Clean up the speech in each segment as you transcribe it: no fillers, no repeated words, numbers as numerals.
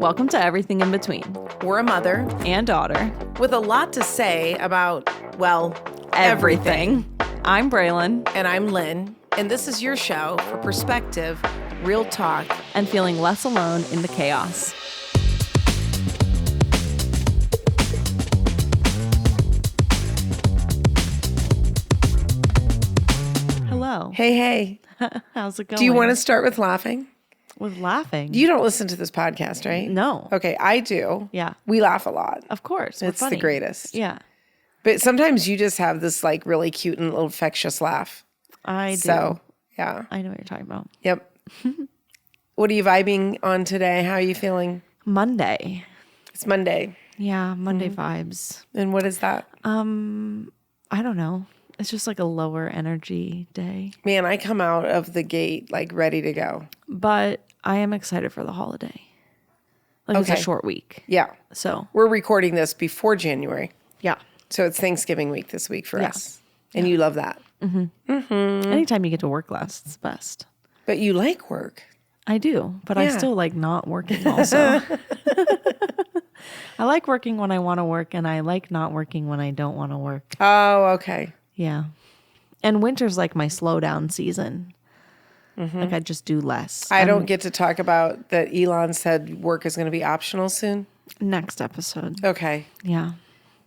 Welcome to Everything in Between. We're a mother and daughter with a lot to say about, well, everything. I'm Braelyn. And I'm Lynn. And this is your show for perspective, real talk, and feeling less alone in the chaos. Hello. Hey. How's it going? Do you want to start with laughing? With laughing? You don't listen to this podcast, right? No. Okay, I do. Yeah. We laugh a lot. Of course. It's the greatest. Yeah. But sometimes you just have this like really cute and little infectious laugh. I do. So, yeah. I know what you're talking about. Yep. What are you vibing on today? How are you feeling? Monday. It's Monday. Yeah, Monday vibes. And what is that? I don't know. It's just like a lower energy day. Man, I come out of the gate like ready to go. But I am excited for the holiday. Like It's a short week. Yeah. So we're recording this before January. Yeah. So it's Thanksgiving week this week for us. And you love that. Anytime you get to work less, it's best. But you like work. I do. But I still like not working also. I like working when I want to work, and I like not working when I don't want to work. Oh, okay. Yeah. And winter's like my slow down season. Like I just do less. I don't get to talk about that Elon said work is going to be optional soon. Next episode. Okay. Yeah.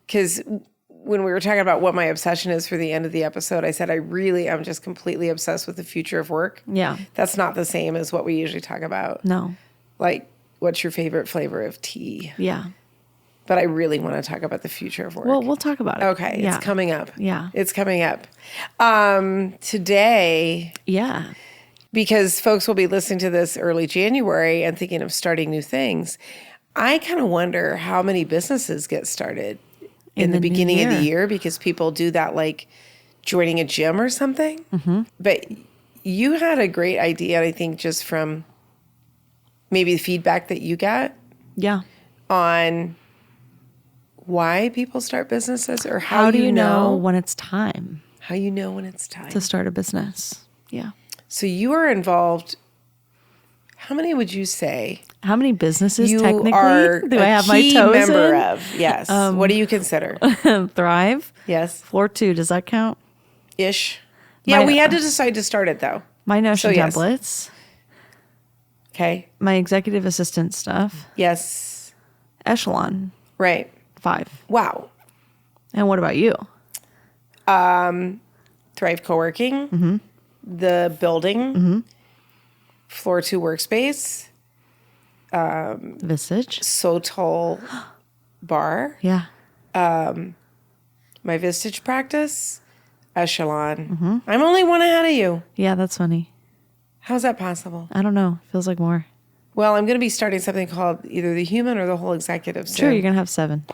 Because when we were talking about what my obsession is for the end of the episode, I said I'm just completely obsessed with the future of work. Yeah. That's not the same as what we usually talk about. No. Like, what's your favorite flavor of tea? Yeah. But I really want to talk about the future of work. Well, we'll talk about it. Okay. Yeah. It's coming up. Yeah. It's coming up. Today... Yeah. Because folks will be listening to this early January and thinking of starting new things. I kind of wonder how many businesses get started in the beginning of the year, because people do that like joining a gym or something. Mm-hmm. But you had a great idea, I think, just from maybe the feedback that you got on why people start businesses, or how do you know when it's time? How you know when it's time to start a business. Yeah. So you are involved. How many would you say? How many businesses you technically are do I have my toes member in? Of? Yes. What do you consider? Thrive. Yes. Floor 2. Does that count? Ish. Yeah, we had to decide to start it though. My Notion yes. templates. Okay. My executive assistant stuff. Yes. Echelon. Right. 5. Wow. And what about you? Thrive Co-working. Mm-hmm. The building, Floor 2 workspace, Visage, Sotol bar, my Vistage practice, Echelon. Mm-hmm. I'm only one ahead of you. Yeah, that's funny. How's that possible? I don't know. Feels like more. Well, I'm going to be starting something called either the Human or the Whole Executive soon. Sure, you're going to have 7.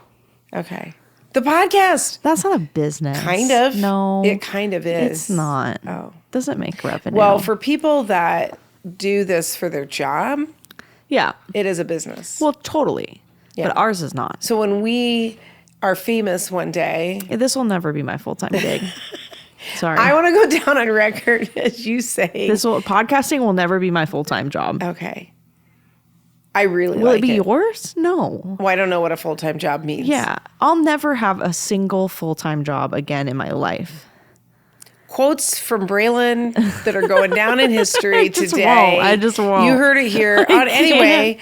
Okay. The podcast. That's not a business. Kind of. No. It kind of is. It's not. Oh. Doesn't make revenue. Well, for people that do this for their job, yeah, it is a business. Well, totally. Yeah. But ours is not. So when we are famous one day... This will never be my full-time gig. Sorry. I want to go down on record as you say. Podcasting will never be my full-time job. Okay. I really Will it be yours? No. Well, I don't know what a full-time job means. Yeah. I'll never have a single full-time job again in my life. Quotes from Braelyn that are going down in history today. I just won't. You heard it here. Anyway.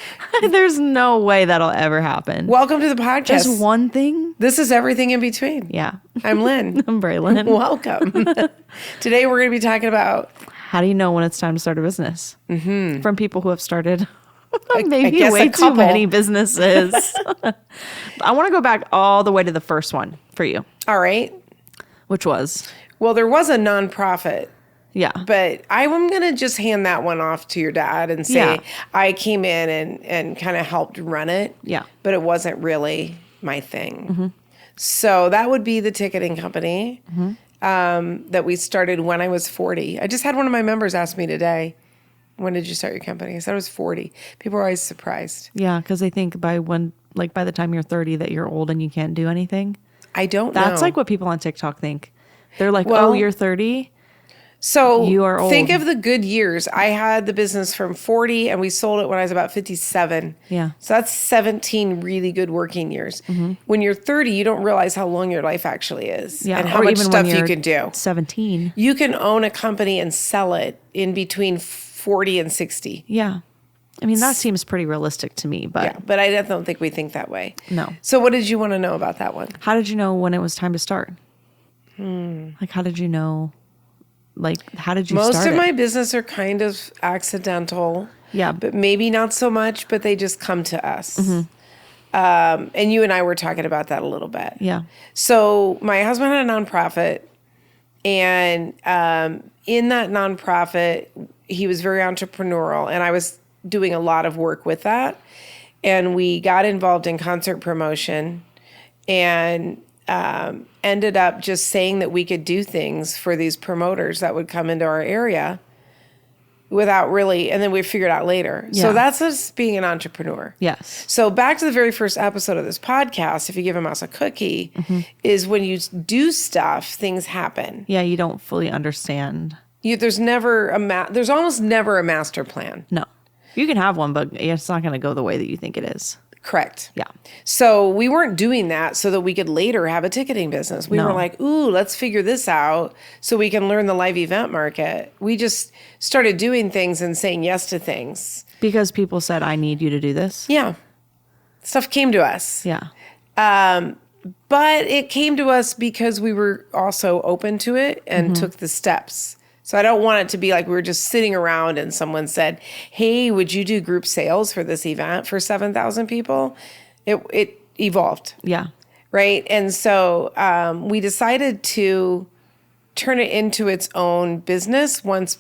There's no way that'll ever happen. Welcome to the podcast. Just one thing. This is Everything in Between. Yeah. I'm Lynn. I'm Braelyn. Welcome. Today we're going to be talking about... How do you know when it's time to start a business? Mm-hmm. From people who have started... Maybe way too many businesses. I want to go back all the way to the first one for you. All right. Which was? Well, there was a nonprofit. Yeah. But I'm going to just hand that one off to your dad and say I came in and kind of helped run it. Yeah. But it wasn't really my thing. Mm-hmm. So that would be the ticketing company that we started when I was 40. I just had one of my members ask me today, when did you start your company? I said I was 40. People are always surprised. Yeah, because they think by the time you're 30 that you're old and you can't do anything. I don't know. That's like what people on TikTok think. They're like, oh, you're 30? So you are old. Think of the good years. I had the business from 40 and we sold it when I was about 57. Yeah. So that's 17 really good working years. When you're 30, you don't realize how long your life actually is and how much stuff you can do. 17. You can own a company and sell it in between 40 and 60. Yeah. I mean, that seems pretty realistic to me, but. Yeah, but I don't think we think that way. No. So what did you want to know about that one? How did you know when it was time to start? Like, how did you know? Like, how did you start Most of my business are kind of accidental. Yeah. But maybe not so much, but they just come to us. And you and I were talking about that a little bit. Yeah. So my husband had a nonprofit, and in that nonprofit, he was very entrepreneurial, and I was doing a lot of work with that. And we got involved in concert promotion and ended up just saying that we could do things for these promoters that would come into our area without really, and then we figured out later. Yeah. So that's us being an entrepreneur. Yes. So back to the very first episode of this podcast, if you give a mouse a cookie, is when you do stuff, things happen. Yeah, you don't fully understand. There's almost never a master plan. No. You can have one, but it's not going to go the way that you think it is. Correct. Yeah. So we weren't doing that so that we could later have a ticketing business. We were like, ooh, let's figure this out so we can learn the live event market. We just started doing things and saying yes to things. Because people said, I need you to do this. Yeah. Stuff came to us. Yeah. But it came to us because we were also open to it and took the steps. So I don't want it to be like we were just sitting around and someone said, hey, would you do group sales for this event for 7,000 people? It evolved. Yeah. Right. And so we decided to turn it into its own business once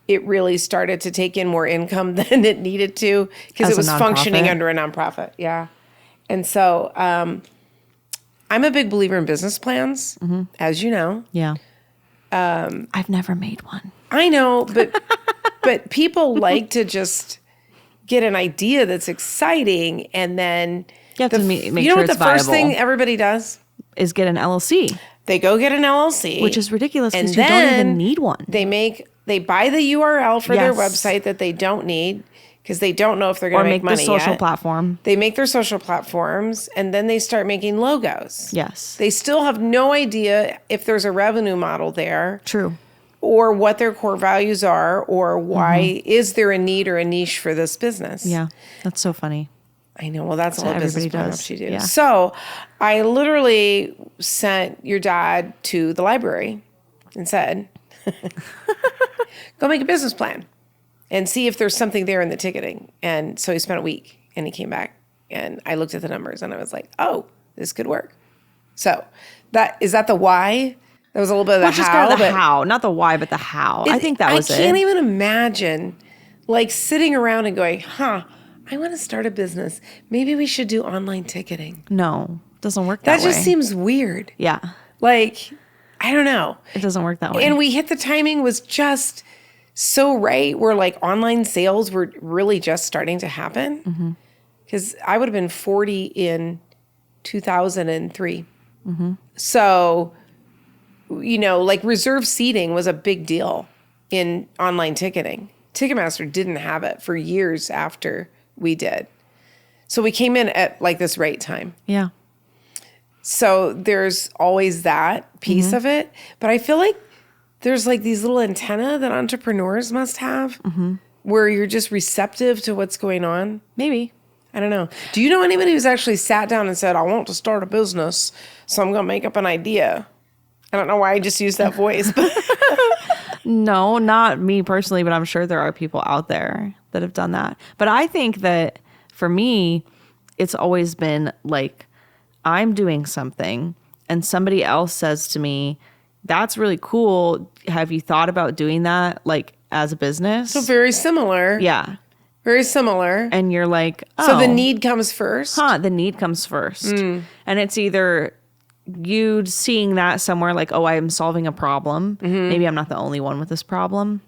it really started to take in more income than it needed to, because it was functioning under a nonprofit. Yeah. And so I'm a big believer in business plans, as you know. Yeah. I've never made one. I know, but people like to just get an idea that's exciting, and then You have to make you sure know what it's the first viable. thing everybody does? Is get an LLC, They go get an LLC, which is ridiculous and because you don't then even need one. They buy the URL for their Yes. website that they don't need because they don't know if they're going Or to make make the money social yet. platform. They make their social platforms, and then they start making logos. Yes. They still have no idea if there's a revenue model there. True. Or what their core values are, or why is there a need or a niche for this business? Yeah. That's so funny. I know. Well, that's all a everybody business plan does. she do. Yeah. So I literally sent your dad to the library and said, go make a business plan and see if there's something there in the ticketing. And so he spent a week and he came back and I looked at the numbers and I was like, oh, this could work. So is that the why? That was a little bit of the Well, just how. kind of the how, not the why, but the how. I think that was it. I can't even imagine like sitting around and going, I want to start a business. Maybe we should do online ticketing. No, it doesn't work that way. That just seems weird. Yeah. Like, I don't know. It doesn't work that way. And we hit the timing was just so right where like online sales were really just starting to happen. Because I would have been 40 in 2003. So, you know, like reserve seating was a big deal in online ticketing. Ticketmaster didn't have it for years after we did. So we came in at like this right time. Yeah. So there's always that piece of it. But I feel like there's like these little antenna that entrepreneurs must have where you're just receptive to what's going on. Maybe. I don't know. Do you know anybody who's actually sat down and said, I want to start a business, so I'm going to make up an idea? I don't know why I just used that voice. But No, not me personally, but I'm sure there are people out there that have done that. But I think that for me, it's always been like I'm doing something and somebody else says to me, that's really cool. Have you thought about doing that like as a business? so very similar. Yeah. Very similar. And you're like, oh. So the need comes first. The need comes first. And it's either you seeing that somewhere like, oh, I'm solving a problem. Maybe I'm not the only one with this problem.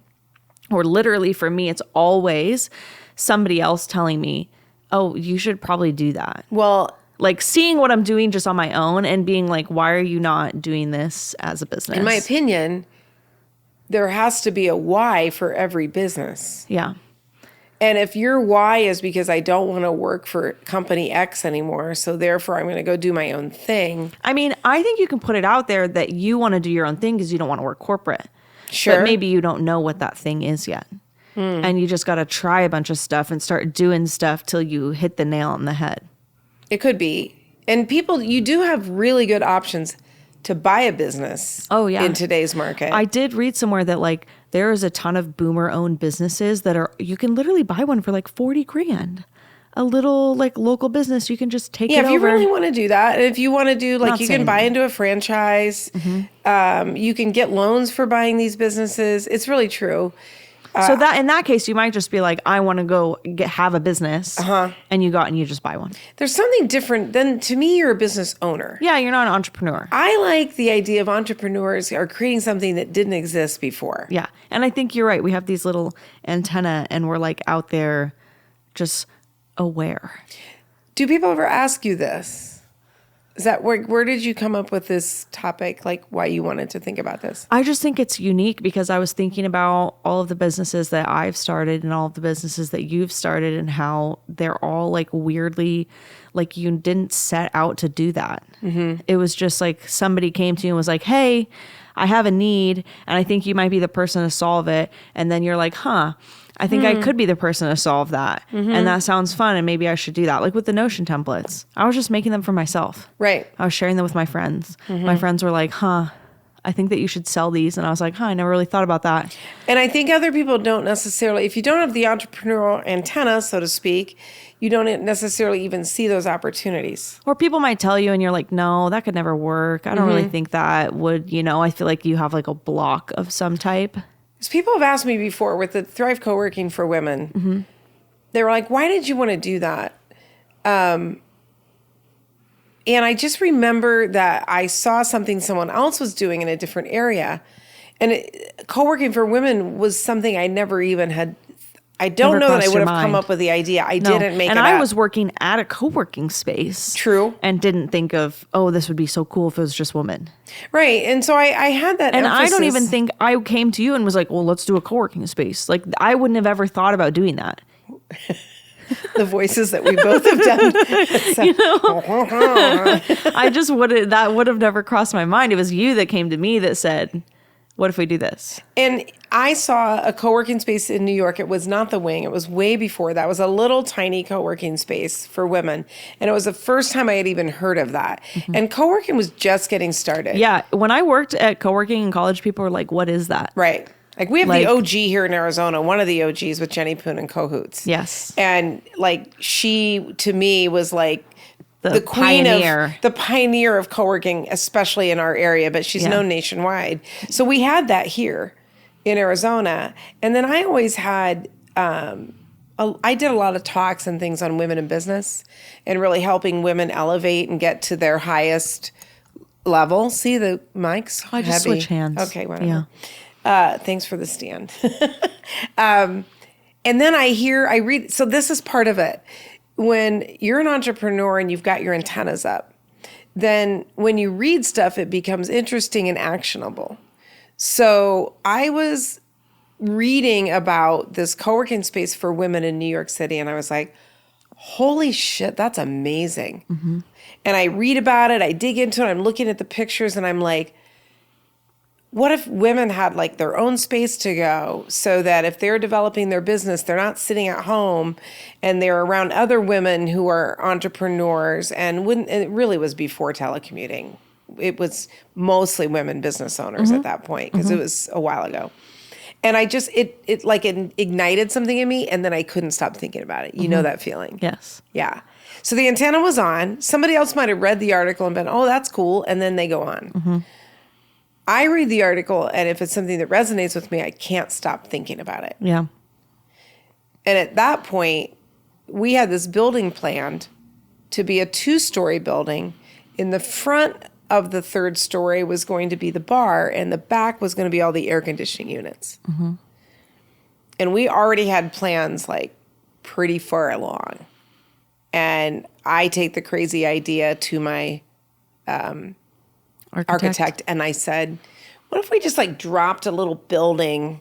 Or literally for me, it's always somebody else telling me, oh, you should probably do that. Well, Like seeing what I'm doing just on my own and being like, why are you not doing this as a business? in my opinion, there has to be a why for every business. Yeah. And if your why is because I don't want to work for company X anymore, so therefore I'm going to go do my own thing. I mean, I think you can put it out there that you want to do your own thing because you don't want to work corporate. Sure. But maybe you don't know what that thing is yet. And you just got to try a bunch of stuff and start doing stuff till you hit the nail on the head. It could be. And people, you do have really good options to buy a business in today's market. I did read somewhere that like there is a ton of boomer owned businesses that are, you can literally buy one for like 40 grand. A little like local business, you can just take it over. Yeah, if you really want to do that. And if you want to do like, you can buy into a franchise. You can get loans for buying these businesses. It's really true. So that in that case, you might just be like, I want to go have a business. And you go out and you just buy one. There's something different than, to me, you're a business owner. Yeah, you're not an entrepreneur. I like the idea of entrepreneurs are creating something that didn't exist before. Yeah. And I think you're right. We have these little antenna and we're like out there just aware. Do people ever ask you this? Is that where did you come up with this topic? Like why you wanted to think about this? I just think it's unique because I was thinking about all of the businesses that I've started and all of the businesses that you've started and how they're all like weirdly, like you didn't set out to do that. It was just like somebody came to you and was like, hey, I have a need and I think you might be the person to solve it. And then you're like, I think I could be the person to solve that. And that sounds fun. And maybe I should do that. Like with the Notion templates, I was just making them for myself. Right. I was sharing them with my friends. My friends were like, I think that you should sell these. And I was like, I never really thought about that. And I think other people don't necessarily, if you don't have the entrepreneurial antenna, so to speak, you don't necessarily even see those opportunities. Or people might tell you and you're like, no, that could never work. I don't really think that would, I feel like you have like a block of some type. Because people have asked me before with the Thrive Co-working for Women, they were like, why did you want to do that? And I just remember that I saw something someone else was doing in a different area. And co-working for women was something I never even had. I don't know that I would have come up with the idea. I didn't make it up. And I was working at a co-working space. True. And didn't think of, this would be so cool if it was just women. Right. And so I had that emphasis. I don't even think I came to you and was like, well, let's do a co-working space. Like I wouldn't have ever thought about doing that. The voices that we both have done. I just that would have never crossed my mind. It was you that came to me that said, what if we do this? And I saw a co-working space in New York. It was not the Wing. It was way before that. It was a little tiny co-working space for women. And it was the first time I had even heard of that. And co-working was just getting started. Yeah. When I worked at co-working in college, people were like, what is that? Right. Like we have the OG here in Arizona, one of the OGs with Jenny Poon and Cahoots. Yes. And like she, to me, was like, the queen the pioneer of co-working, especially in our area, but she's known nationwide. So we had that here in Arizona. And then I always had, I did a lot of talks and things on women in business and really helping women elevate and get to their highest level. See the mic's I just heavy. switch hands. Okay, whatever. Yeah. Thanks for the stand. And then I read, so this is part of it. When you're an entrepreneur and you've got your antennas up, then when you read stuff, it becomes interesting and actionable. So I was reading about this co-working space for women in New York City, and I was like, holy shit, that's amazing. And I read about it, I dig into it, I'm looking at the pictures, and I'm like, what if women had like their own space to go so that if they're developing their business, they're not sitting at home and they're around other women who are entrepreneurs and it really was before telecommuting. It was mostly women business owners at that point because it was a while ago. And I just, it ignited something in me and then I couldn't stop thinking about it. You know that feeling? Yes. Yeah. So the antenna was on. Somebody else might have read the article and been, oh, that's cool. And then they go on. I read the article, and if it's something that resonates with me, I can't stop thinking about it. Yeah. And at that point, we had this building planned to be a 2-story building. In the front of the 3rd story was going to be the bar, and the back was going to be all the air conditioning units. And we already had plans like pretty far along. And I take the crazy idea to my architect, and I said, what if we just like dropped a little building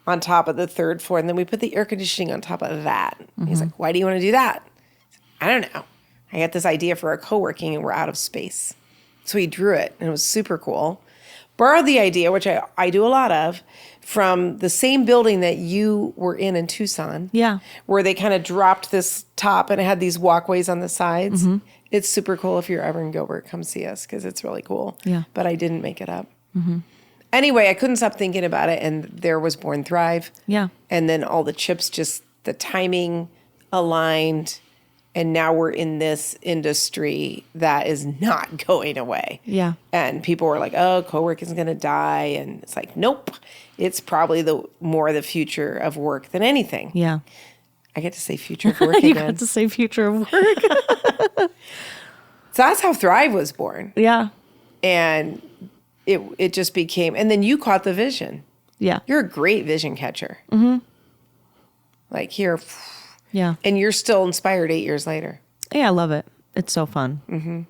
on top of the third floor and then we put the air conditioning on top of that? He's like, why do you want to do that? I don't know. I got this idea for our co-working and we're out of space. So he drew it and it was super cool. Borrowed the idea, which I do a lot of, from the same building that you were in Tucson. Yeah. Where they kind of dropped this top and it had these walkways on the sides. It's super cool if you're ever in Gilbert, come see us because it's really cool. Yeah. But I didn't make it up. Anyway, I couldn't stop thinking about it and there was Born Thrive. Yeah. And then all the chips, just the timing aligned. And now we're in this industry that is not going away. Yeah. And people were like, oh, co-working is going to die. And it's like, nope. It's probably more the future of work than anything. Yeah. I get to say future of work You again. got to say future of work. So that's how Thrive was born. Yeah. And it just became, and then you caught the vision. Yeah. You're a great vision catcher. Like here. Yeah. And you're still inspired 8 years later. Yeah, I love it. It's so fun.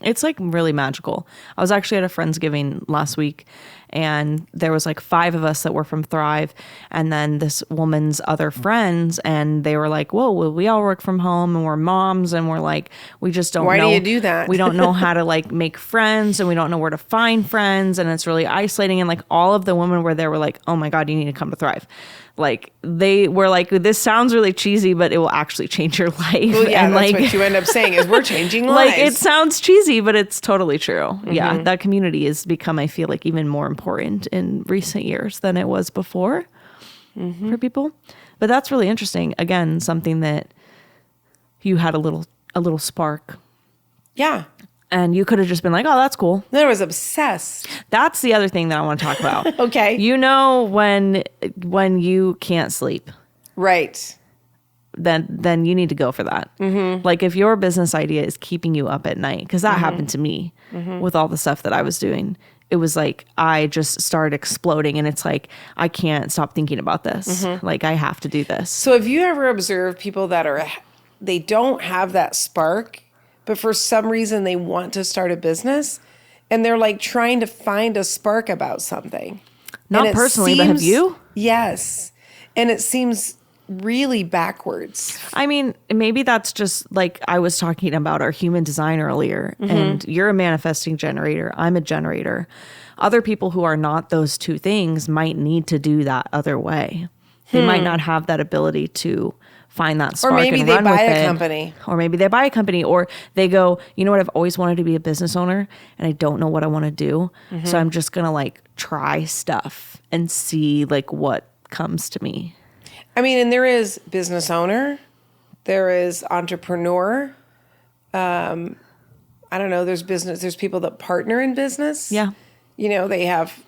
It's like really magical. I was actually at a Friendsgiving last week and there was like 5 of us that were from Thrive and then this woman's other friends and they were like, whoa, well, we all work from home and we're moms and we're like, we just don't know. Why do you do that? We don't know how to like make friends and we don't know where to find friends and it's really isolating. And like all of the women were there were like, oh my God, you need to come to Thrive. Like they were like, this sounds really cheesy, but it will actually change your life. Well, yeah, and that's like, what you end up saying is we're changing lives. like it sounds cheesy, but it's totally true. Yeah, that community has become, I feel like, even more important in recent years than it was before for people. But that's really interesting. Again, something that you had a little spark. Yeah. And you could have just been like, oh, that's cool. Then I was obsessed. That's the other thing that I want to talk about. Okay. You know when you can't sleep, Right. then you need to go for that. Like if your business idea is keeping you up at night, because that happened to me with all the stuff that I was doing. It was like I just started exploding and it's like, I can't stop thinking about this. Like I have to do this. So have you ever observed people that they don't have that spark, but for some reason they want to start a business and they're like trying to find a spark about something? Not personally, but have you? Yes. And it seems really backwards. I mean, maybe that's just like I was talking about our human design earlier, and you're a manifesting generator. I'm a generator. Other people who are not those two things might need to do that other way. They might not have that ability to find that spark. Or maybe and they run buy with a it. company. Or maybe they buy a company, or they go, you know what, I've always wanted to be a business owner and I don't know what I want to do. So I'm just going to like try stuff and see like what comes to me. I mean, and there is business owner, there is entrepreneur. I don't know, there's people that partner in business. Yeah. You know, they have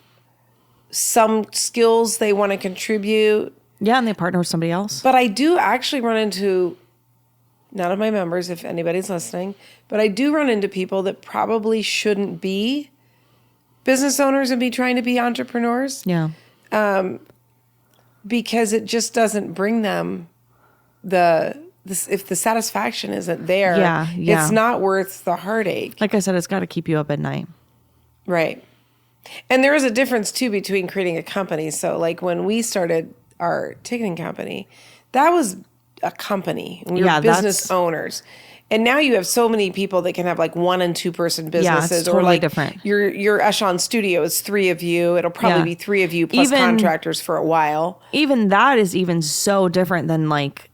some skills they want to contribute. Yeah, and they partner with somebody else. But I do actually run into, none of my members, if anybody's listening, but I do run into people that probably shouldn't be business owners and be trying to be entrepreneurs. Yeah. Because it just doesn't bring them if the satisfaction isn't there, Yeah. it's not worth the heartache. Like I said, it's got to keep you up at night. Right. And there is a difference too between creating a company. So like when we started our ticketing company, that was a company. We were business owners. And now you have so many people that can have like 1 and 2 person businesses, it's totally or like different. Your Echelon studio is 3 of you. It'll probably be 3 of you plus contractors for a while. Even that is even so different than like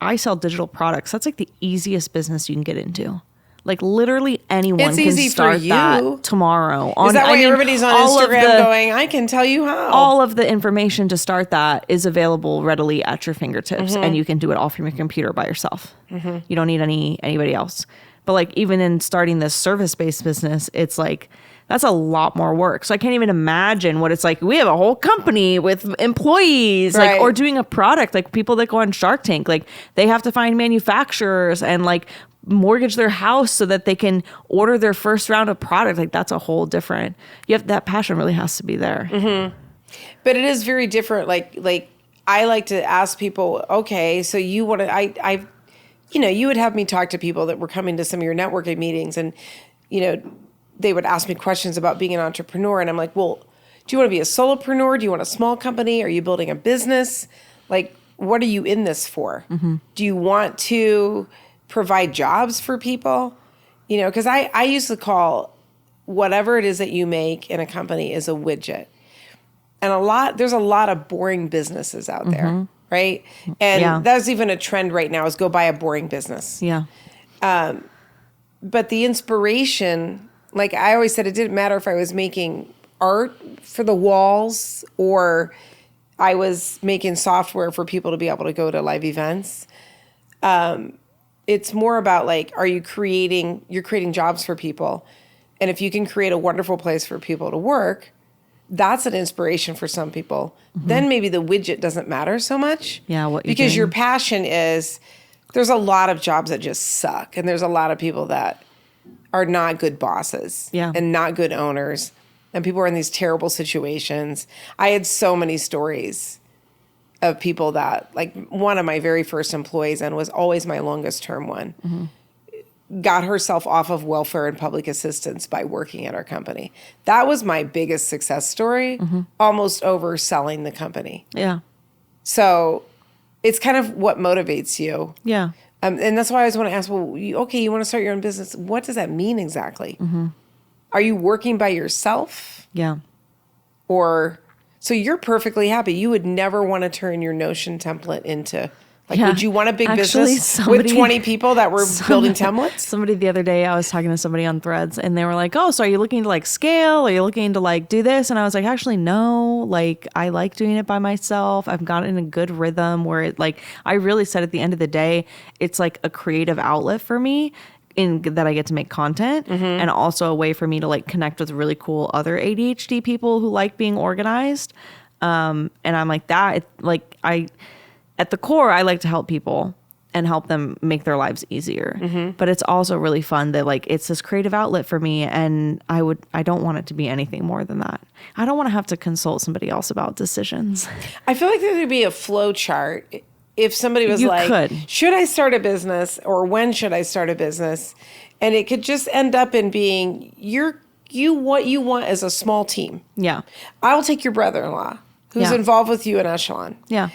I sell digital products. That's like the easiest business you can get into. Like literally anyone It's can easy start for you. that tomorrow. Is that why everybody's on Instagram going, I can tell you how? All of the information to start that is available readily at your fingertips, and you can do it all from your computer by yourself. You don't need anybody else. But like even in starting this service-based business, it's like that's a lot more work. So I can't even imagine what it's like. We have a whole company with employees, like, or doing a product, like people that go on Shark Tank, like they have to find manufacturers and like mortgage their house so that they can order their first round of product. Like that's a whole different, that passion really has to be there. But it is very different. Like I like to ask people, okay, so you want to, you would have me talk to people that were coming to some of your networking meetings and, they would ask me questions about being an entrepreneur. And I'm like, well, do you want to be a solopreneur? Do you want a small company? Are you building a business? Like, what are you in this for? Do you want to provide jobs for people? You know, because I used to call whatever it is that you make in a company is a widget. And there's a lot of boring businesses out there, right? And that's even a trend right now is go buy a boring business. Yeah. But the inspiration, like I always said, it didn't matter if I was making art for the walls or I was making software for people to be able to go to live events. It's more about like, you're creating jobs for people. And if you can create a wonderful place for people to work, that's an inspiration for some people. Then maybe the widget doesn't matter so much. Yeah, because your passion is, there's a lot of jobs that just suck. And there's a lot of people that are not good bosses and not good owners. And people are in these terrible situations. I had so many stories of people that, like one of my very first employees, and was always my longest term one, got herself off of welfare and public assistance by working at our company. That was my biggest success story, almost overselling the company. Yeah. So it's kind of what motivates you. Yeah. And that's why I always want to ask, well, you want to start your own business. What does that mean exactly? Are you working by yourself? Yeah. Or, so you're perfectly happy. You would never want to turn your Notion template into, like, would you want a big business with 20 people that were building templates? Somebody the other day, I was talking to somebody on Threads and they were like, oh, so are you looking to like scale? Are you looking to like do this? And I was like, actually, no, like I like doing it by myself. I've got it in a good rhythm where it like, I really said at the end of the day, it's like a creative outlet for me in that I get to make content and also a way for me to like connect with really cool other ADHD people who like being organized. And I'm like that, at the core, I like to help people and help them make their lives easier. But it's also really fun that like it's this creative outlet for me, and I don't want it to be anything more than that. I don't want to have to consult somebody else about decisions. I feel like there would be a flow chart if somebody was should I start a business or when should I start a business? And it could just end up in being what you want as a small team. Yeah. I'll take your brother-in-law who's involved with you in Echelon. Yeah.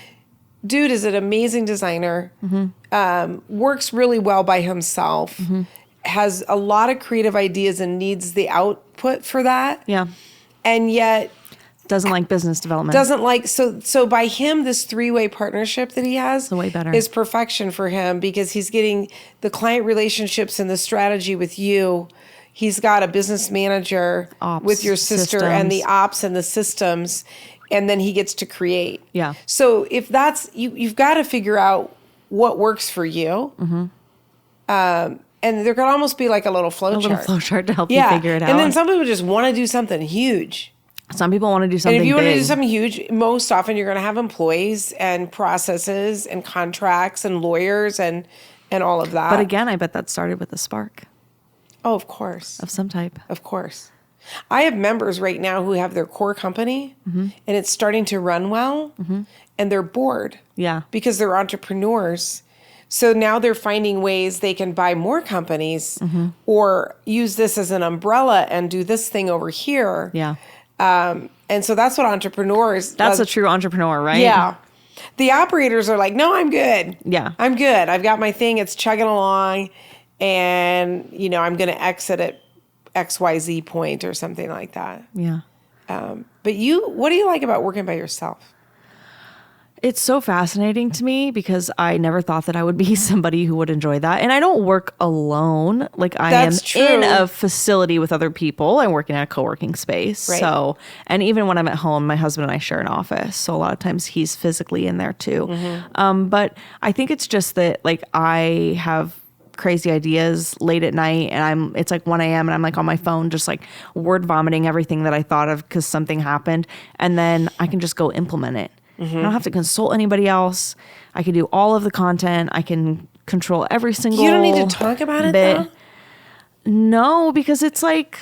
Dude is an amazing designer, works really well by himself, has a lot of creative ideas and needs the output for that. Yeah. And yet doesn't like business development. So by him, this 3-way partnership that he has way better. Is perfection for him because he's getting the client relationships and the strategy with you. He's got a business manager with your sister systems. And the ops and the systems. And then he gets to create. Yeah. So if that's, you've got to figure out what works for you. And there could almost be like a little flow chart. A little flow chart to help you figure it out. And then some people just want to do something huge. Some people want to do something big. And if you want to do something huge, most often you're going to have employees and processes and contracts and lawyers and all of that. But again, I bet that started with a spark. Oh, of course. Of some type. Of course. I have members right now who have their core company and it's starting to run well and they're bored. Yeah. Because they're entrepreneurs. So now they're finding ways they can buy more companies or use this as an umbrella and do this thing over here. Yeah. And so that's what entrepreneurs... That's a true entrepreneur, right? Yeah. The operators are like, no, I'm good. Yeah. I'm good. I've got my thing. It's chugging along. And, I'm going to exit at XYZ point or something like that. Yeah. But what do you like about working by yourself? It's so fascinating to me because I never thought that I would be somebody who would enjoy that. And I don't work alone. Like am in a facility with other people. I work in a co-working space. Right. So, and even when I'm at home, my husband and I share an office. So a lot of times he's physically in there too. But I think it's just that like I have crazy ideas late at night and it's like 1 a.m. and I'm like on my phone just like word vomiting everything that I thought of because something happened. And then I can just go implement it. I don't have to consult anybody else. I can do all of the content. I can control every single. You don't need to talk about it though? No, because it's like,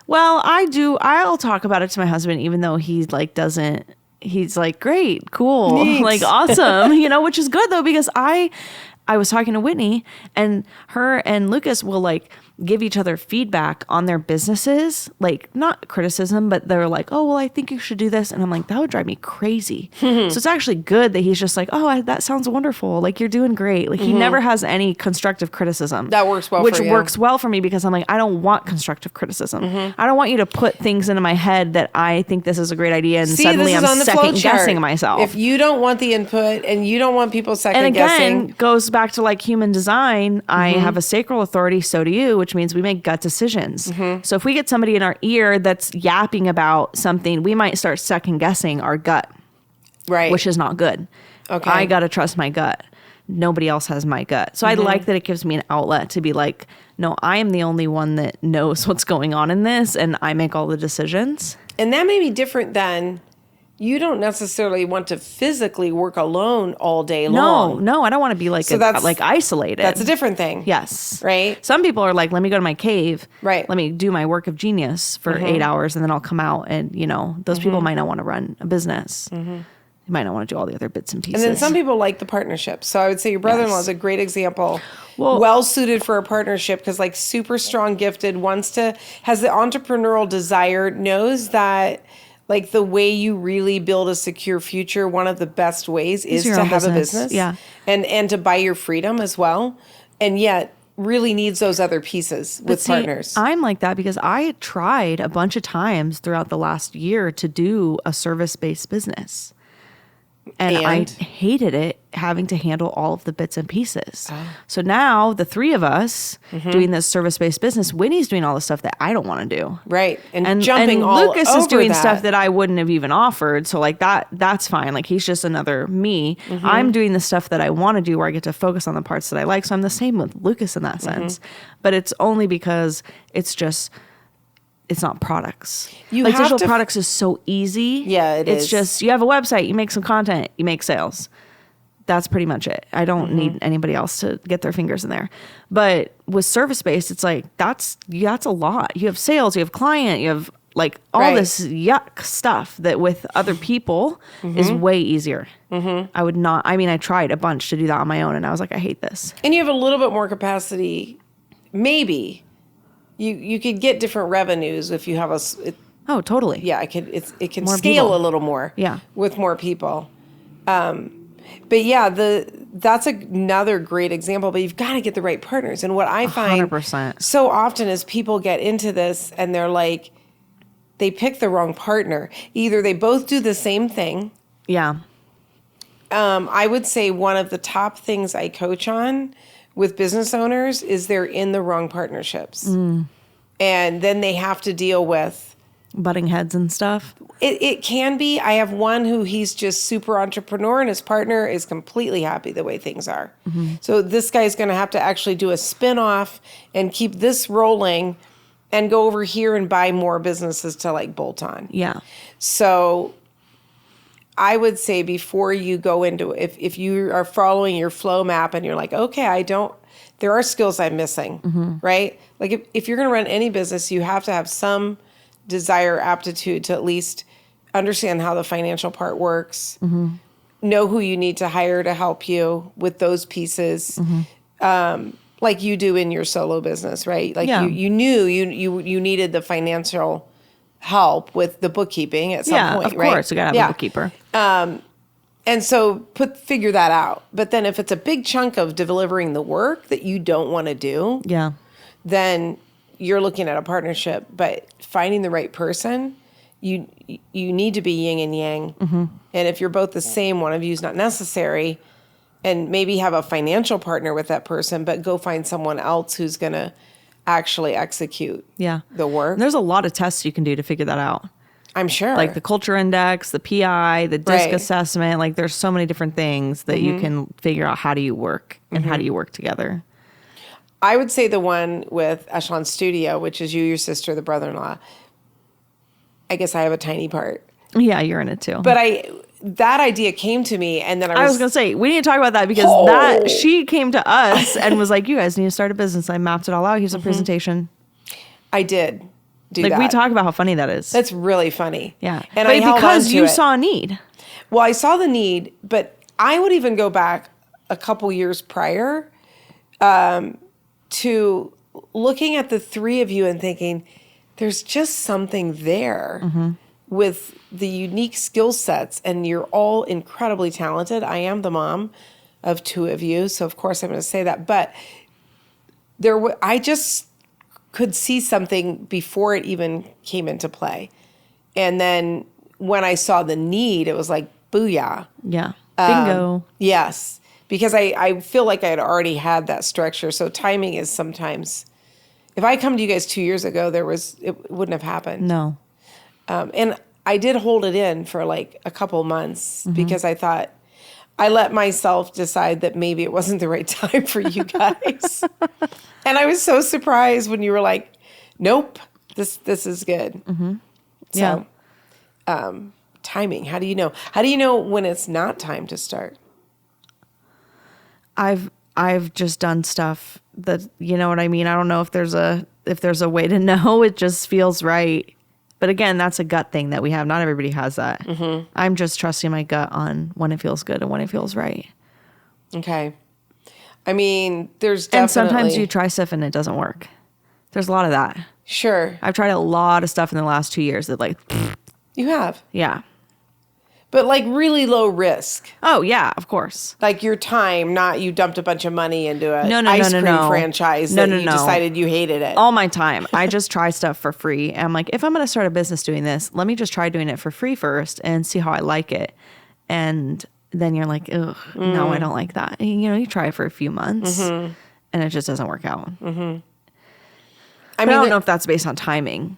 well, I do. I'll talk about it to my husband, even though he like doesn't. He's like, great, cool, like awesome, which is good though because I was talking to Whitney and her and Lucas will like give each other feedback on their businesses, like not criticism, but they're like, oh, well, I think you should do this. And I'm like, that would drive me crazy. So it's actually good that he's just like, oh, that sounds wonderful. Like, you're doing great. Like, he never has any constructive criticism. That works well which for you. works well for me because I'm like, I don't want constructive criticism. I don't want you to put things into my head that I think this is a great idea and suddenly I'm second guessing myself. If you don't want the input and you don't want people second guessing. And again, goes back to like human design. I have a sacral authority, so do you, which means we make gut decisions. So if we get somebody in our ear that's yapping about something, we might start second guessing our gut. Right. Which is not good. Okay. I got to trust my gut. Nobody else has my gut. So I like that it gives me an outlet to be like, no, I am the only one that knows what's going on in this and I make all the decisions. And that may be different than you don't necessarily want to physically work alone all day long. No, I don't want to be like like isolated. That's a different thing. Yes. Right? Some people are like, let me go to my cave. Right. Let me do my work of genius for 8 hours and then I'll come out and, those people might not want to run a business. They might not want to do all the other bits and pieces. And then some people like the partnership. So I would say your brother-in-law is a great example. Well suited for a partnership because like super strong, gifted, has the entrepreneurial desire, knows that like the way you really build a secure future, one of the best ways is to have a business. Yeah. And to buy your freedom as well. And yet really needs those other pieces with partners. I'm like that because I tried a bunch of times throughout the last year to do a service-based business. And I hated it, having to handle all of the bits and pieces. So now the three of us doing this service-based business, Winnie's doing all the stuff that I don't want to do. Right. And jumping all Lucas over is doing that. stuff that I wouldn't have even offered. So like that's fine. Like he's just another me. I'm doing the stuff that I want to do where I get to focus on the parts that I like. So I'm the same with Lucas in that sense. But it's only because it's not products. Digital products is so easy. Yeah, it's just, you have a website, you make some content, you make sales. That's pretty much it. I don't need anybody else to get their fingers in there. But with service-based, it's like, that's a lot. You have sales, you have client, you have like all this yuck stuff that with other people is way easier. I would not, I tried a bunch to do that on my own and I was like, I hate this. And you have a little bit more capacity, maybe. You could get different revenues if you have oh, totally. Yeah, it can More scale people. a little more. Yeah. With more people. But yeah, that's another great example. But you've got to get the right partners. And what I find 100%. so often is people get into this and they're like, they pick the wrong partner. Either they both do the same thing. Yeah. I would say one of the top things I coach on with business owners is they're in the wrong partnerships. And then they have to deal with butting heads and stuff. It can be. I have one who he's just super entrepreneur and his partner is completely happy the way things are. So this guy's going to have to actually do a spin-off and keep this rolling and go over here and buy more businesses to like bolt on. Yeah. So I would say before you go into if you are following your flow map and you're like, okay, there are skills I'm missing, right? Like if you're going to run any business, you have to have some desire, aptitude to at least understand how the financial part works, know who you need to hire to help you with those pieces, like you do in your solo business, right? Like you knew you needed the financial help with the bookkeeping at some point, right? Of course, you gotta have a bookkeeper. And so figure that out. But then if it's a big chunk of delivering the work that you don't want to do, then you're looking at a partnership. But finding the right person, you need to be yin and yang. And if you're both the same, one of you is not necessary. And maybe have a financial partner with that person, but go find someone else who's going to actually execute the work. And there's a lot of tests you can do to figure that out. I'm sure. Like the culture index, the PI, the DISC assessment. Like there's so many different things that you can figure out how do you work and how do you work together. I would say the one with Echelon Studio, which is you, your sister, the brother-in-law. I guess I have a tiny part. Yeah, you're in it too. But that idea came to me, and then I was going to say, we need to talk about that because she came to us and was like, you guys need to start a business. I mapped it all out. Here's a presentation. I did do that. We talk about how funny that is. That's really funny. Yeah. And but because you saw a need. Well, I saw the need, but I would even go back a couple years prior to looking at the three of you and thinking, there's just something there with the unique skill sets, and you're all incredibly talented. I am the mom of two of you, so of course I'm going to say that. But I just could see something before it even came into play. And then when I saw the need, it was like, booyah. Yeah. Bingo. Yes. Because I feel like I had already had that structure. So timing is sometimes, if I come to you guys 2 years ago, it wouldn't have happened. No. And I did hold it in for like a couple months because I thought, I let myself decide that maybe it wasn't the right time for you guys. And I was so surprised when you were like, nope, this is good. Yeah. So, timing, how do you know? How do you know when it's not time to start? I've just done stuff that, you know what I mean? I don't know if there's a way to know. It just feels right. But again, that's a gut thing that we have. Not everybody has that. I'm just trusting my gut on when it feels good and when it feels right. Okay. I mean, there's definitely... And sometimes you try stuff and it doesn't work. There's a lot of that. Sure. I've tried a lot of stuff in the last 2 years that like... You have? Yeah. But like really low risk. Oh, yeah, of course. Like your time, not you dumped a bunch of money into an ice cream franchise that you decided you hated it. All my time. I just try stuff for free. And I'm like, if I'm going to start a business doing this, let me just try doing it for free first and see how I like it. And then you're like, ugh, no, I don't like that. And, you try it for a few months and it just doesn't work out. I mean, I don't know if that's based on timing.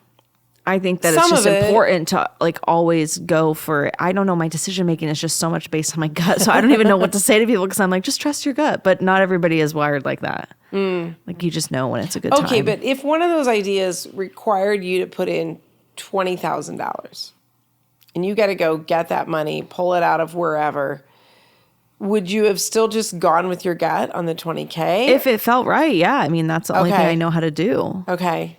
I think that it's just important to like always go for it. I don't know. My decision making is just so much based on my gut. So I don't even know what to say to people because I'm like, just trust your gut. But not everybody is wired like that. Like you just know when it's a good time. Okay, but if one of those ideas required you to put in $20,000 and you got to go get that money, pull it out of wherever, would you have still just gone with your gut on the $20K? If it felt right, yeah. I mean, that's the only thing I know how to do. Okay.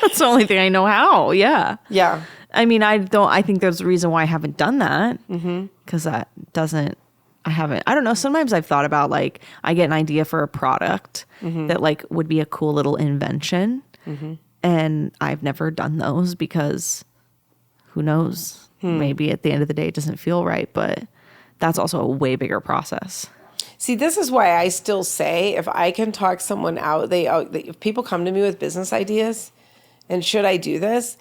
That's the only thing I know how. Yeah. Yeah. I mean, I think there's a reason why I haven't done that. Because I don't know. Sometimes I've thought about like, I get an idea for a product that like would be a cool little invention. And I've never done those because who knows? Maybe at the end of the day, it doesn't feel right. But that's also a way bigger process. See, this is why I still say if I can talk someone out, if people come to me with business ideas and should I do this,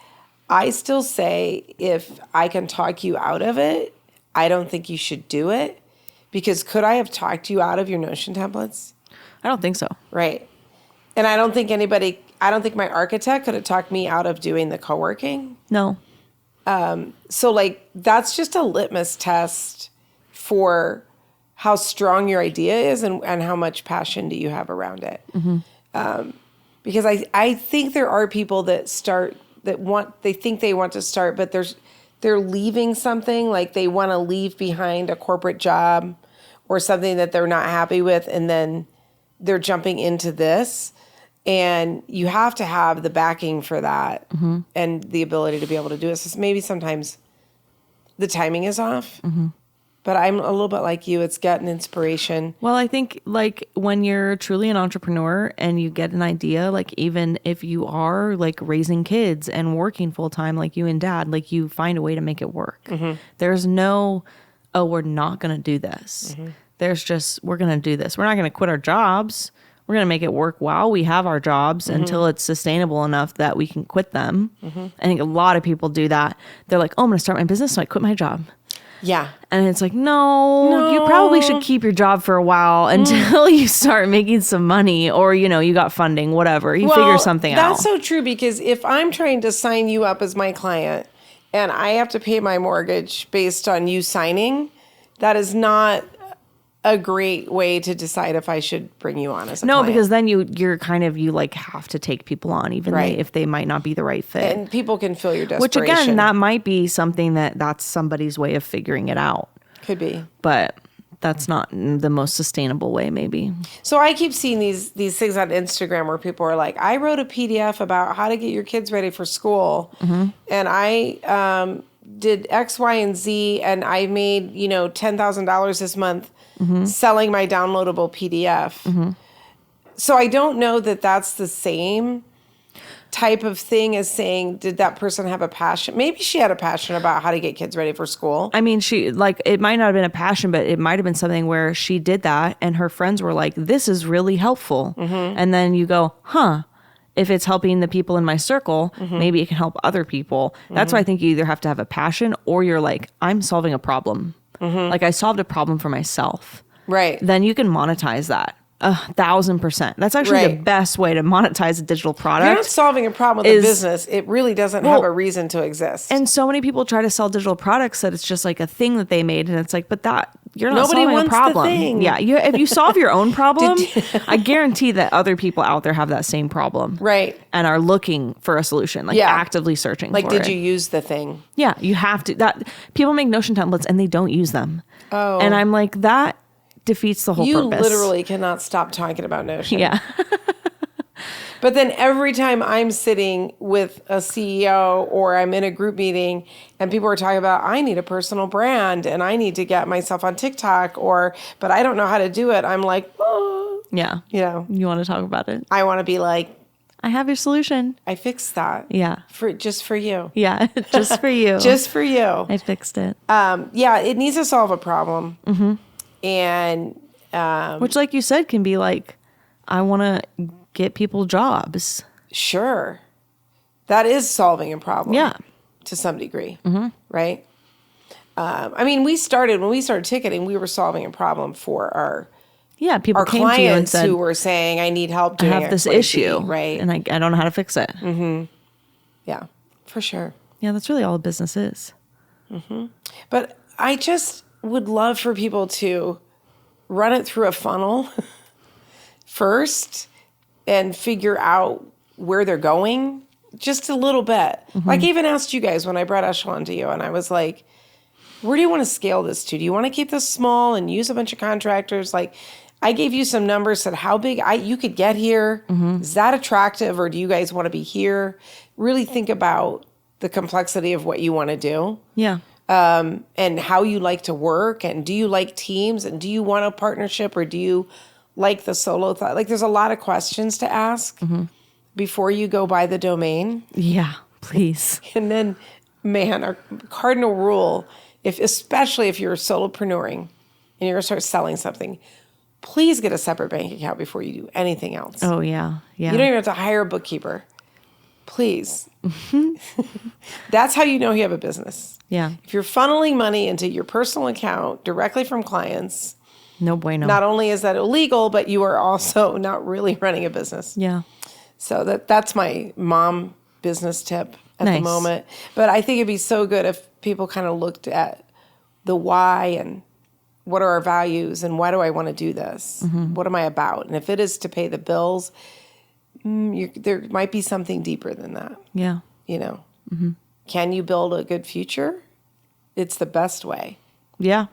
I still say if I can talk you out of it, I don't think you should do it because could I have talked you out of your Notion templates? I don't think so. Right. And I don't think my architect could have talked me out of doing the co-working. No. So like that's just a litmus test for how strong your idea is and how much passion do you have around it. Because I think there are people that they think they want to start, but they're leaving something, like they want to leave behind a corporate job or something that they're not happy with, and then they're jumping into this. And you have to have the backing for that and the ability to be able to do it. So maybe sometimes the timing is off. But I'm a little bit like you. It's gut and inspiration. Well, I think like when you're truly an entrepreneur and you get an idea, like even if you are like raising kids and working full time, like you and dad, like you find a way to make it work. There's no, oh, we're not going to do this. There's just, we're going to do this. We're not going to quit our jobs. We're going to make it work while we have our jobs until it's sustainable enough that we can quit them. I think a lot of people do that. They're like, oh, I'm going to start my business, so I quit my job. Yeah. And it's like, no, you probably should keep your job for a while until you start making some money or, you got funding, whatever. You figure something out. That's so true because if I'm trying to sign you up as my client and I have to pay my mortgage based on you signing, that is not a great way to decide if I should bring you on as a client. No, because then you're kind of, you like have to take people on even if they might not be the right fit. And people can feel your desperation. Which again, that might be something that's somebody's way of figuring it out. Could be. But that's not the most sustainable way maybe. So I keep seeing these things on Instagram where people are like, I wrote a PDF about how to get your kids ready for school. And I did X, Y, and Z, and I made, $10,000 this month selling my downloadable PDF. So I don't know that that's the same type of thing as saying, did that person have a passion? Maybe she had a passion about how to get kids ready for school. I mean, it might not have been a passion, but it might have been something where she did that and her friends were like, this is really helpful. And then you go, if it's helping the people in my circle, maybe it can help other people. That's why I think you either have to have a passion or you're like, I'm solving a problem. Like I solved a problem for myself. Right. Then you can monetize that. 1,000%. That's actually the best way to monetize a digital product. You're not solving a problem with a business. It really doesn't have a reason to exist. And so many people try to sell digital products that it's just like a thing that they made. And it's like, but you're not Nobody solving wants a problem. the thing. Yeah. If you solve your own problem, I guarantee that other people out there have that same problem. Right. And are looking for a solution, actively searching for it. Did you use the thing? Yeah. You have to. People make Notion templates and they don't use them. Oh. And I'm like, that defeats the whole purpose. You literally cannot stop talking about Notion. Yeah. But then every time I'm sitting with a CEO or I'm in a group meeting and people are talking about, I need a personal brand and I need to get myself on TikTok but I don't know how to do it. I'm like, Yeah. You want to talk about it? I want to be like, I have your solution. I fixed that. Yeah. Just for you. Yeah. Just for you. Just for you. I fixed it. It needs to solve a problem. And which, like you said, can be like, I want to get people jobs. Sure. That is solving a problem. Yeah. To some degree. Right? When we started ticketing, we were solving a problem for our people came to you and said, who were saying, I need help doing I have this issue. Right. And I don't know how to fix it. Yeah, for sure. Yeah, that's really all a business is. But I just would love for people to run it through a funnel first and figure out where they're going just a little bit. Like I even asked you guys when I brought Echelon to you, and I was like, where do you want to scale this to? Do you want to keep this small and use a bunch of contractors? Like I gave you some numbers, said how big you could get here. Is that attractive, or do you guys want to be here? Really think about the complexity of what you want to do. Yeah. And how you like to work, and do you like teams, and do you want a partnership, or do you like the solo thought? Like there's a lot of questions to ask before you go buy the domain. Yeah, please. And then, man, our cardinal rule, especially if you're solopreneuring and you're gonna start selling something, please get a separate bank account before you do anything else. Oh yeah. Yeah. You don't even have to hire a bookkeeper. Please. That's how you know you have a business. Yeah. If you're funneling money into your personal account directly from clients, no bueno. Not only is that illegal, but you are also not really running a business. Yeah. So that's my mom business tip at the moment. But I think it'd be so good if people kind of looked at the why and what are our values and why do I want to do this? What am I about? And if it is to pay the bills, there might be something deeper than that. Yeah. Can you build a good future? It's the best way. Yeah.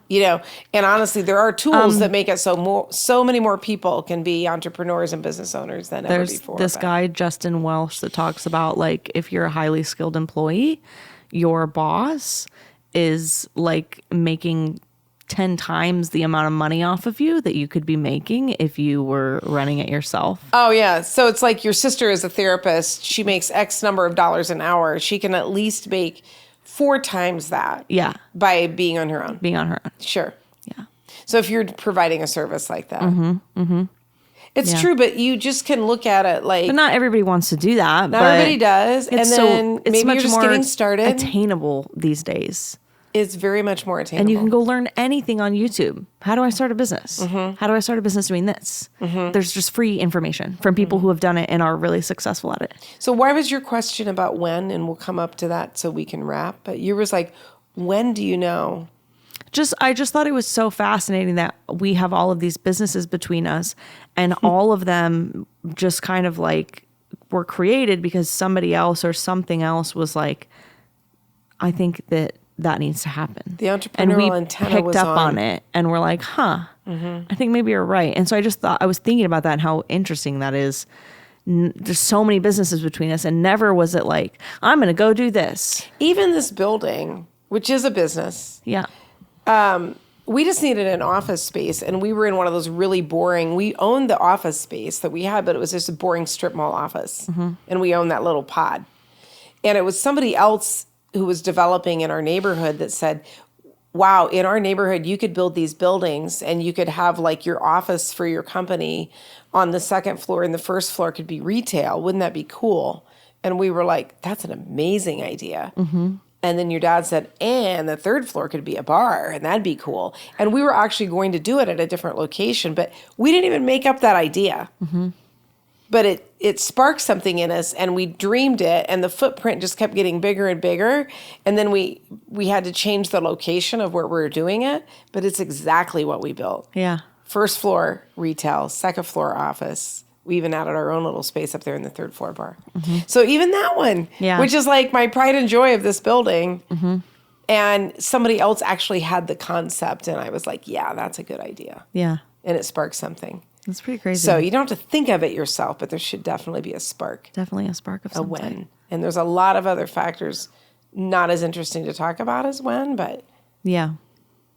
And honestly, there are tools that make it so many more people can be entrepreneurs and business owners than ever before. There's this guy, Justin Welsh, that talks about like if you're a highly skilled employee, your boss is like making 10 times the amount of money off of you that you could be making if you were running it yourself. Oh, yeah. So it's like your sister is a therapist. She makes X number of dollars an hour. She can at least make 4 times that. Yeah. By being on her own. Being on her own. Sure. Yeah. So if you're providing a service like that. It's true, but you just can look at it like... But not everybody wants to do that. Not everybody does. And then maybe you're just getting started. Attainable these days. It's very much more attainable. And you can go learn anything on YouTube. How do I start a business? How do I start a business doing this? There's just free information from people who have done it and are really successful at it. So why was your question about when? And we'll come up to that so we can wrap. But you was like, when do you know? I just thought it was so fascinating that we have all of these businesses between us and all of them just kind of like were created because somebody else or something else was like, I think that needs to happen. The entrepreneurial antenna was on. And we picked up on it and we're like, I think maybe you're right. And so I was thinking about that and how interesting that is. There's so many businesses between us and never was it like, I'm going to go do this. Even this building, which is a business. Yeah. we just needed an office space, and we were in one of those really boring, we owned the office space that we had, but it was just a boring strip mall office. And we owned that little pod. And it was somebody else who was developing in our neighborhood that said, wow, in our neighborhood, you could build these buildings and you could have like your office for your company on the second floor, and the first floor could be retail. Wouldn't that be cool? And we were like, that's an amazing idea. And then your dad said, and the third floor could be a bar, and that'd be cool. And we were actually going to do it at a different location, but we didn't even make up that idea. But it sparked something in us, and we dreamed it, and the footprint just kept getting bigger and bigger. And then we had to change the location of where we were doing it, but it's exactly what we built. Yeah. First floor retail, second floor office. We even added our own little space up there in the third floor bar. So even that one, which is like my pride and joy of this building. And somebody else actually had the concept, and I was like, yeah, that's a good idea. Yeah. And it sparked something. That's pretty crazy. So you don't have to think of it yourself, but there should definitely be a spark. Definitely a spark of something. A when. And there's a lot of other factors not as interesting to talk about as when, but yeah.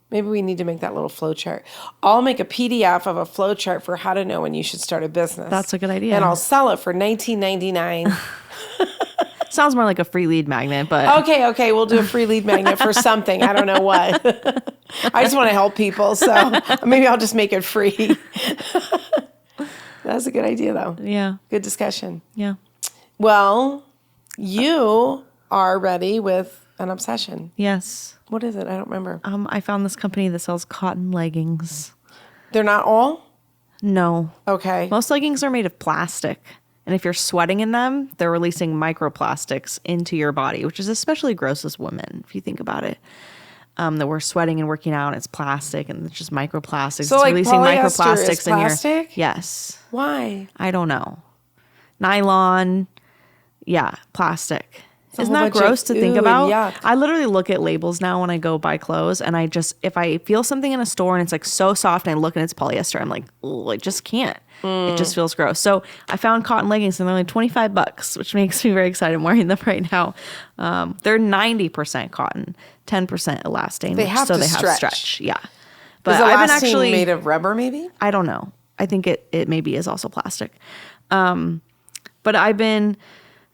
Maybe we need to make that little flow chart. I'll make a PDF of a flow chart for how to know when you should start a business. That's a good idea. And I'll sell it for $19.99. Sounds more like a free lead magnet, but... Okay. We'll do a free lead magnet for something. I don't know what. I just want to help people, so maybe I'll just make it free. That's a good idea, though. Yeah. Good discussion. Yeah. Well, you are ready with an obsession. Yes. What is it? I don't remember. I found this company that sells cotton leggings. They're not all? No. Okay. Most leggings are made of plastic. And if you're sweating in them, they're releasing microplastics into your body, which is especially gross as women, if you think about it. That we're sweating and working out, and it's plastic, and it's just microplastics. So it's like releasing microplastics microplastics in plastic? your... Yes. Why? I don't know. Nylon. Yeah, plastic. Isn't that gross to think about? Yuck. I literally look at labels now when I go buy clothes, and I just, if I feel something in a store and it's like so soft and I look and it's polyester, I'm like, oh, I just can't. It just feels gross. So I found cotton leggings, and they're only $25, which makes me very excited. I'm wearing them right now. They're 90% cotton, 10% elastane. They have so to they stretch. have stretch. Yeah. But Is I've been elastane actually made of rubber, maybe? I don't know. I think it maybe is also plastic. But I've been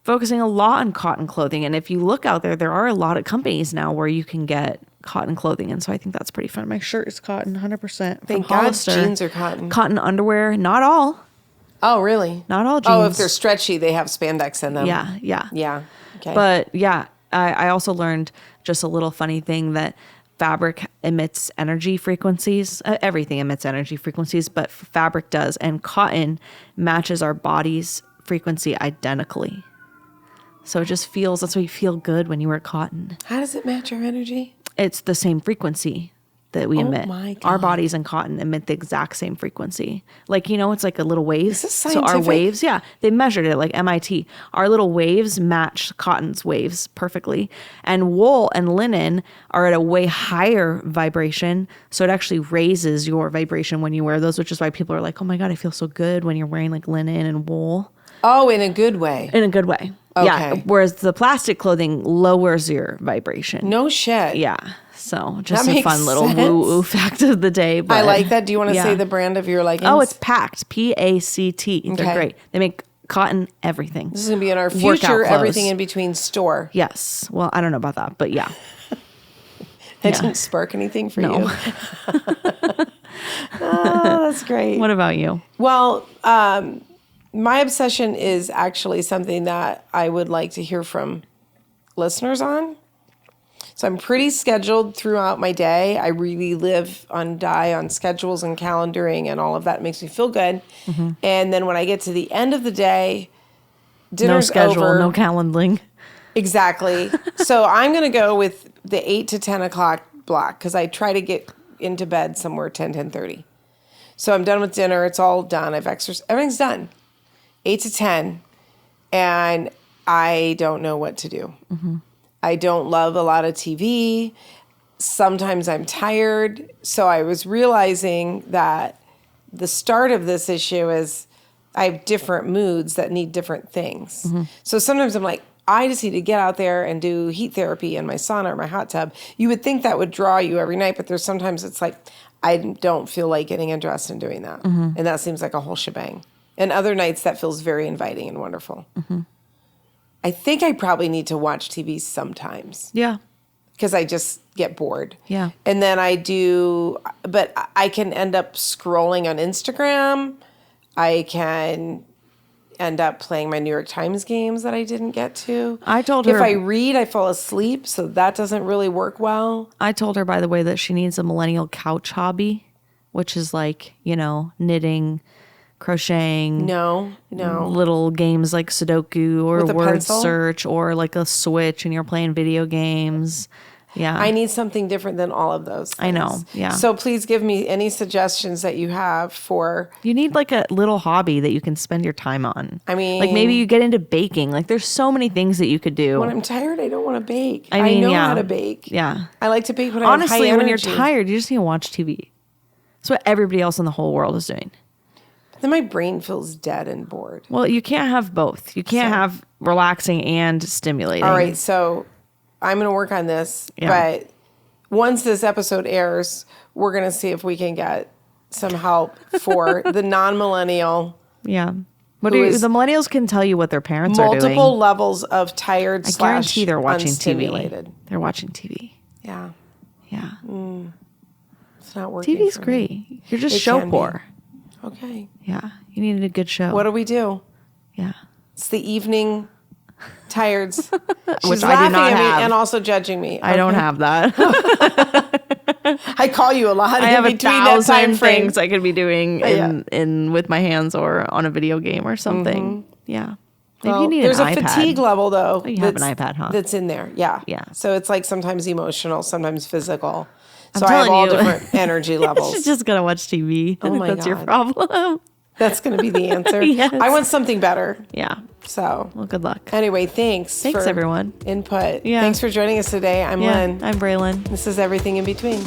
focusing a lot on cotton clothing. And if you look out there, there are a lot of companies now where you can get cotton clothing. And so I think that's pretty fun. My shirt is cotton, 100%. Thank God jeans are cotton. Cotton underwear, not all. Oh, really? Not all jeans. Oh, if they're stretchy, they have spandex in them. Yeah. Yeah. Okay. But yeah, I also learned just a little funny thing that fabric emits energy frequencies. Everything emits energy frequencies, but fabric does. And cotton matches our body's frequency identically. So it just feels, that's why you feel good when you wear cotton. How does it match our energy? It's the same frequency that we emit. My God. Our bodies and cotton emit the exact same frequency. Like, it's like a little wave. Is this So scientific? our waves, they measured it like MIT. Our little waves match cotton's waves perfectly. And wool and linen are at a way higher vibration. So it actually raises your vibration when you wear those, which is why people are like, oh my God, I feel so good when you're wearing like linen and wool. Oh, in a good way. In a good way. Okay. Yeah. Whereas the plastic clothing lowers your vibration. No shit. Yeah. So just That a makes fun little sense. woo-woo fact of the day. But I like that. Do you want to say the brand of your leggings? Oh, it's Pact. P-A-C-T. They're Okay. great. They make cotton everything. This is going to be in our Workout future clothes. everything in between store. Yes. Well, I don't know about that, but yeah. It didn't spark anything for No. you. Oh, that's great. What about you? Well, my obsession is actually something that I would like to hear from listeners on. So I'm pretty scheduled throughout my day. I really live on schedules and calendaring and all of that. It makes me feel good. Mm-hmm. And then when I get to the end of the day, dinner's No schedule, over. no calendaring. Exactly. So I'm going to go with the 8 to 10 o'clock block because I try to get into bed somewhere 10:30. So I'm done with dinner. It's all done. I've exercised. Everything's done. 8 to 10. And I don't know what to do. Mm-hmm. I don't love a lot of TV. Sometimes I'm tired. So I was realizing that the start of this issue is I have different moods that need different things. Mm-hmm. So sometimes I'm like, I just need to get out there and do heat therapy in my sauna or my hot tub. You would think that would draw you every night, but there's sometimes it's like, I don't feel like getting undressed and doing that. And that seems like a whole shebang. And other nights that feels very inviting and wonderful. I think I probably need to watch TV sometimes. Yeah. Because I just get bored. Yeah. And then but I can end up scrolling on Instagram. I can end up playing my New York Times games that I didn't get to. I told her. If I read, I fall asleep, so that doesn't really work well. I told her, by the way, that she needs a millennial couch hobby, which is like, knitting, crocheting. No. Little games like Sudoku or With a word pencil? search or like a Switch and you're playing video games. Yeah. I need something different than all of those things. I know, yeah. So please give me any suggestions that you have for... You need like a little hobby that you can spend your time on. I mean... Like maybe you get into baking. Like there's so many things that you could do. When I'm tired, I don't want to bake. I mean, know yeah. how to bake. Yeah. I like to bake when I have high Honestly, when you're energy. tired, you just need to watch TV. That's what everybody else in the whole world is doing. Then my brain feels dead and bored. Well, you can't have both. You can't have relaxing and stimulating. All right, so I'm going to work on this. Yeah. But once this episode airs, we're going to see if we can get some help for the non-millennial. Yeah. What Who do is the millennials can tell you what their parents are doing. Multiple levels of tired I / guarantee they're watching unstimulated. TV. They're watching TV. Yeah, Yeah. it's not working. TV's for me. great. You're just It show can be. poor. Okay. Yeah. You needed a good show. What do we do? Yeah. It's the evening tireds. She's Which I do laughing not at me have. and also judging me. I don't have that. I call you a lot. I have in a between that time thousand frame. things I could be doing Yeah. in with my hands or on a video game or something. Yeah. Maybe Well, you need there's an a iPad. fatigue level though. you have an iPad, huh? That's in there. Yeah. Yeah. So it's like sometimes emotional, sometimes physical. So I'm I have telling all you. different energy levels. She's just gonna watch TV. I think my that's your God. problem. That's going to be the answer. Yes. I want something better. Yeah. So Well, good luck. anyway, thanks. Thanks, for everyone. Input. Yeah. Thanks for joining us today. I'm Lynn. I'm Braelyn. This is Everything in Between.